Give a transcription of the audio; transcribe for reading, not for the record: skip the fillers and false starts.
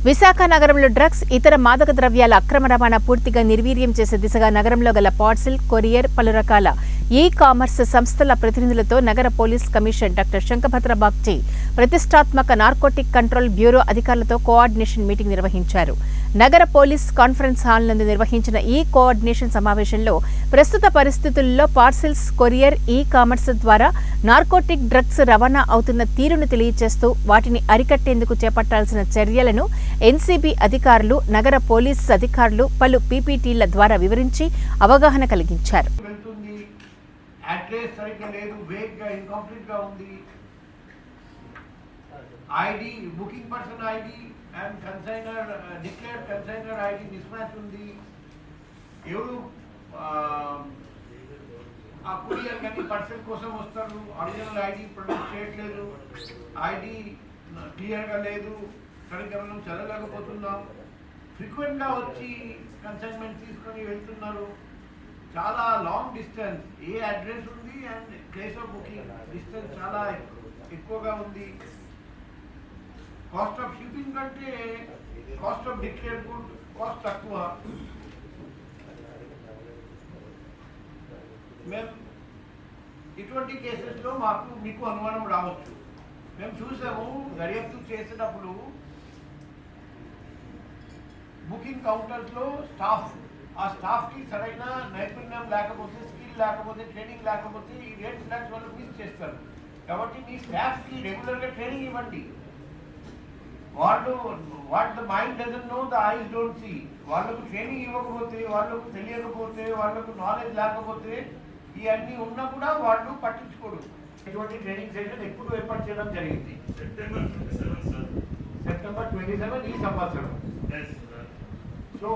విశాఖ నగరంలో డ్రగ్స్, ఇతర మాదక ద్రవ్యాల అక్రమ రవాణా పూర్తిగా నిర్వీర్యం చేసే దిశగా నగరంలో గల పార్సిల్, కొరియర్, పలు రకాల ఈ-కామర్స్ సంస్థల ప్రతినిధులతో నగర police commissioner doctor Shankhabhadra Bagchi ప్రతిష్టాత్మక నార్కోటిక్ కంట్రోల్ బ్యూరో అధికారులతో కోఆర్డినేషన్ మీటింగ్ నిర్వహించారు. నగర పోలీస్ కాన్ఫరెన్స్ హాల్ నందు నిర్వహించిన ఈ కోఆర్డినేషన్ సమావేశంలో ప్రస్తుత పరిస్థితుల్లో పార్సిల్స్, కొరియర్, ఈ-కామర్స్ ద్వారా నార్కోటిక్ డ్రగ్స్ రవాణా అవుతున్న తీరును తెలియజేస్తూ వాటిని అరికట్టేందుకు చేపట్టాల్సిన చర్యలను ఎన్సీబీ అధికారులు, నగర పోలీస్ అధికారులు పలు పీపీటీల ద్వారా వివరించి అవగాహన కలిగించారు. ID booking person ID and consignor declared consignor ID mismatch ఉంది. ఎవరు ఆ కొరియర్ కానీ పర్సన్ కోసం వస్తారు, ఒరిజినల్ ఐడి ప్రొడ్యూస్ చేయట్లేదు, ఐడి క్లియర్గా లేదు, సరిగ్గా మనం చదవలేకపోతున్నాం, ఫ్రీక్వెంట్గా వచ్చి కన్సైన్మెంట్ తీసుకొని వెళ్తున్నారు. చాలా లాంగ్ డిస్టెన్స్, ఏ అడ్రస్ ఉంది and place of booking distance చాలా ఎక్కువగా ఉంది. కాస్ట్ ఆఫ్ షిప్పింగ్ కంటే cost of declared good cost తక్కువ. మేము ఇటువంటి కేసెస్లో మీకు అనుమానం రావచ్చు. మేము చూసాము, దర్యాప్తు చేసేటప్పుడు బుకింగ్ కౌంటర్స్లో ఆ స్టాఫ్కి సరైన నైపుణ్యం లేకపోతే, స్కిల్ లేకపోతే, ట్రైనింగ్ లేకపోతే ఈ రేట్ ఫ్లాగ్స్ వాళ్ళు మిస్ చేస్తారు. కాబట్టి మీ స్టాఫ్కి రెగ్యులర్గా ట్రైనింగ్ ఇవ్వండి. What the mind doesn't know, the eyes don't see. వాళ్ళకు ట్రైనింగ్ ఇవ్వకపోతే, వాళ్ళకు తెలియకపోతే, వాళ్ళకు నాలెడ్జ్ లేకపోతే, ఇవన్నీ ఉన్నా కూడా వాళ్ళు పట్టించుకోరు. ఇటువంటి ట్రైనింగ్ సెషన్ ఎప్పుడు ఏర్పాటు చేయడం జరిగింది? సెప్టెంబర్ 27 ఈ సంవత్సరం. సో